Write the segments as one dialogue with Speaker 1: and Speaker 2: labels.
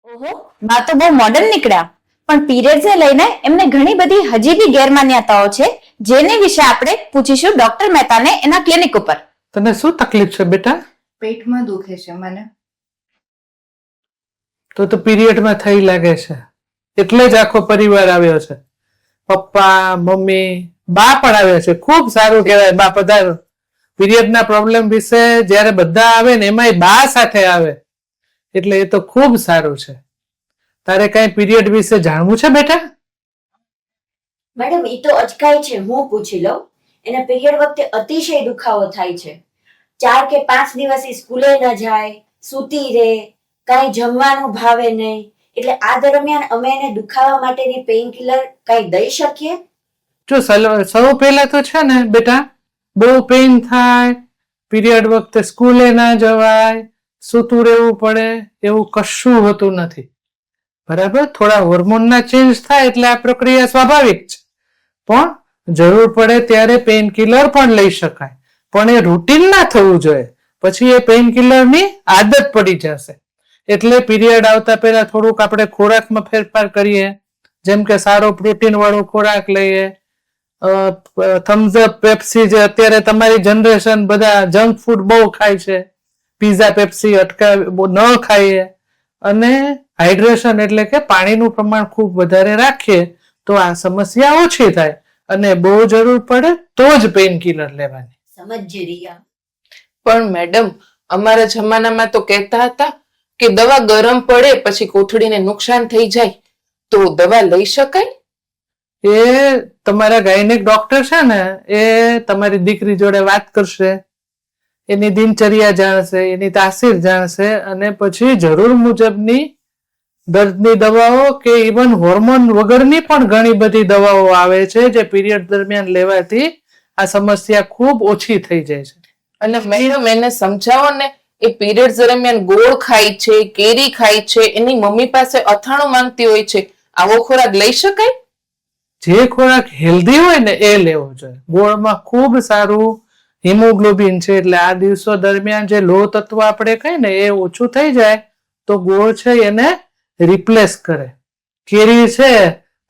Speaker 1: ઓહો, બા તો બહુ મોડર્ન નીકળ્યા. પણ પીરિયડ્સ ને લઈને એમને ઘણી બધી હજી બી ગેરમાન્યતાઓ છે, જેની વિશે આપણે પૂછીશું ડોક્ટર મહેતાને એના ક્લિનિક ઉપર.
Speaker 2: તને શું તકલીફ છે બેટા?
Speaker 3: પેટમાં દુખે છે મને.
Speaker 2: તો પીરિયડમાં થઈ લાગે છે, એટલે જ આખો પરિવાર આવ્યો છે. પપ્પા, મમ્મી, બા પણ આવ્યા છે. ખૂબ સારું કહેવાય, બા પધારો. પીરિયડના પ્રોબ્લેમ વિશે જ્યારે બધા આવે ને એમાંય બા સાથે આવે એટલે એ તો ખૂબ સારું છે. તારે કઈ પીરિયડ વિશે જાણવું છે બેટા?
Speaker 4: મેડમ ઈ તો અચકાય છે, હું પૂછી લઉં. એને પીરિયડ વખતે અતિશય દુખાવો થાય છે. 4 કે 5 દિવસ સ્કૂલે ન જાય, સૂતી રહે, કાંઈ જમવાનું ભાવે નહીં. એટલે આ દરમિયાન અમે એને દુખાવા માટેની પેઇન કિલર કાંઈ દઈ શકીએ?
Speaker 2: જો સૌ પહેલા તો છે ને બેટા, બહુ પેઇન થાય, પીરિયડ વખતે સ્કૂલે ના જવાય, સૂતું રહેવું પડે, એવું કશું હોતું નથી. બરાબર? થોડા હોર્મોનના ચેન્જ થાય એટલે આ પ્રક્રિયા સ્વાભાવિક છે. પણ જરૂર પડે ત્યારે પેઇન કિલર પણ લઈ શકાય, પણ એ રૂટીન ના થવું જોઈએ. પછી એ પેઇન કિલરની આદત પડી જશે. એટલે પીરિયડ આવતા પહેલા થોડુંક આપણે ખોરાકમાં ફેરફાર કરીએ, જેમ કે સારો પ્રોટીન વાળો ખોરાક લઈએ. થમ્સઅપ, પેપ્સી, જે અત્યારે તમારી જનરેશન બધા જંક ફૂડ બહુ ખાય છે, પીઝા, પેપ્સી ન ખાઈએ. અને હાઇડ્રેશન એટલે કે પાણીનું પ્રમાણ ખૂબ વધારે રાખીએ તો આ સમસ્યા ઓછી થાય. અને બહુ જરૂર પડે તો જ પેઇન કિલર લેવાની.
Speaker 4: સમજ્જે રિયા.
Speaker 3: પણ મેડમ, અમારા જમાનામાં તો કહેતા હતા કે દવા ગરમ પડે પછી કોથળીને નુકસાન થઈ જાય તો દવા લઈ શકાય.
Speaker 2: એ તમારા ગાયનેક ડોક્ટર છે ને, એ તમારી દીકરી જોડે વાત કરશે, એની દિનચર્યા જાણશે, એની તાસીર જાણશે, અને પછી જરૂર મુજબની દર્દની દવાઓ કે ઇવન હોર્મોન વગરની પણ ઘણી બધી દવાઓ આવે છે જે પીરિયડ દરમિયાન લેવાથી આ સમસ્યા ખૂબ ઓછી થઈ જાય છે.
Speaker 3: અને મેડમ એને સમજાવો ને, એ પીરિયડ દરમિયાન ગોળ ખાય છે, કેરી ખાય છે, એની મમ્મી પાસે અથાણું માંગતી હોય છે, આવો ખોરાક લઈ શકાય?
Speaker 2: જે ખોરાક હેલ્ધી હોય ને એ લેવો જોઈએ. ગોળમાં ખૂબ સારું હિમોગ્લોબિન છે, એટલે આ દિવસો દરમિયાન જે લોહ તત્વ આપણે કહીએ ને એ ઓછું થઈ જાય તો ગોળ છે એને રિપ્લેસ કરે. કેરી છે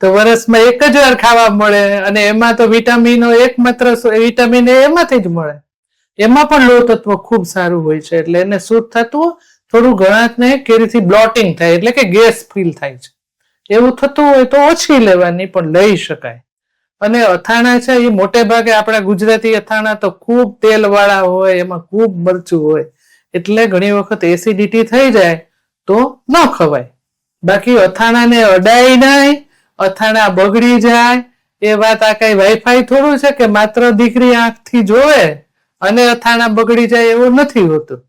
Speaker 2: તો વર્ષમાં એક જ વાર ખાવા મળે, અને એમાં તો વિટામિનો એકમાત્ર વિટામિન એમાંથી જ મળે. એમાં પણ લોહ તત્વ ખૂબ સારું હોય છે, એટલે એને સૂટ થતું થોડું ઘણાને કેરીથી બ્લોટિંગ થાય, એટલે કે ગેસ ફીલ થાય છે. એવું થતું હોય તો ઓછી લેવાની, પણ લઈ શકાય. અને અથાણા છે એ મોટે ભાગે આપણા ગુજરાતી અથાણા તો ખૂબ તેલ વાળા હોય, એમાં ખૂબ મરચું હોય, એટલે ઘણી વખત એસિડિટી થઈ જાય તો ન ખવાય. બાકી અથાણાને અડાય નહીં, અથાણા બગડી જાય એ વાત આ કઈ વાઈફાઈ થોડું છે કે માત્ર દીકરી આંખથી જોવે અને અથાણા બગડી જાય એવું નથી હોતું.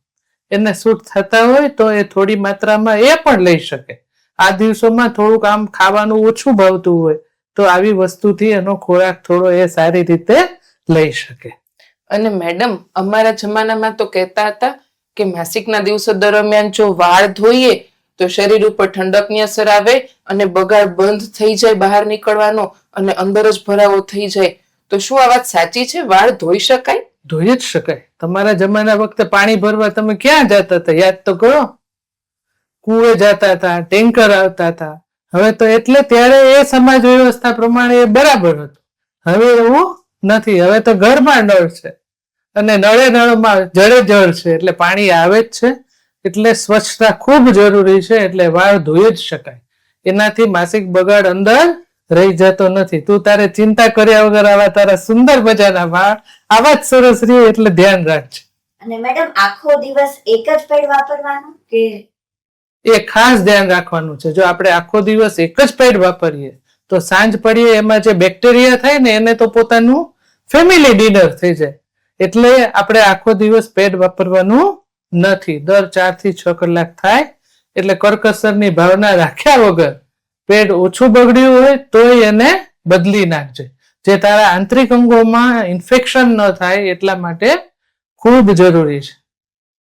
Speaker 2: એને સૂટ થતા હોય તો એ થોડી માત્રામાં એ પણ લઈ શકે. આ દિવસોમાં થોડુંક આમ ખાવાનું ઓછું ભાવતું હોય તો આવી વસ્તુથી એનો ખોરાક થોડો એ સારી રીતે લઈ શકે.
Speaker 3: અને મેડમ, અમારા જમાનામાં તો કહેતા હતા કે માસિકના દિવસો દરમિયાન જો વાળ ધોઈએ તો શરીર ઉપર ઠંડકની અસર આવે અને બગાડ બંધ થઈ જાય બહાર નીકળવાનો, અને અંદર જ ભરાવો થઈ જાય. તો શું આ વાત સાચી છે? વાળ ધોઈ શકાય?
Speaker 2: ધોઈ જ શકાય. તમારા જમાના વખતે પાણી ભરવા તમે ક્યાં જતા હતા? યાદ તો કરો. કુએ જતા હતા, ટેન્કર આવતા હતા. હવે તો એટલે ત્યારે એ સમાજ વ્યવસ્થા પ્રમાણે એ બરાબર હતું. હવે એવું નથી. હવે તો ઘરમાં નળ છે, અને નળે નળમાં જળે જળ છે, એટલે પાણી આવે જ છે. એટલે સ્વચ્છતા ખૂબ જરૂરી છે. એટલે વાળ ધોઈ જ શકાય. એનાથી માસિક બગાડ અંદર રહી જતો નથી. તું તારે ચિંતા કર્યા વગર આવા તારા સુંદર મજાના વાળ આવા જ સરસ રહે એટલે ધ્યાન રાખજે.
Speaker 4: અને મેડમ આખો દિવસ એક જ પેડ વાપરવાનું કે?
Speaker 2: એ ખાસ ધ્યાન રાખવાનું છે. જો આપણે આખો દિવસ એક જ પેડ વાપરીએ તો સાંજ પડીએ એમાં જે બેક્ટેરિયા થાય ને એને તો પોતાનું ફેમિલી ડિનર થઈ જાય. એટલે આપણે આખો દિવસ પેડ વાપરવાનું નથી. દર 4 થી 6 કલાક થાય એટલે કરકસરની ભાવના રાખ્યા વગર પેડ ઓછું બગડ્યું હોય તો એને બદલી નાખજે, જે તારા આંતરિક અંગોમાં ઇન્ફેક્શન ન થાય એટલા માટે ખૂબ જરૂરી છે.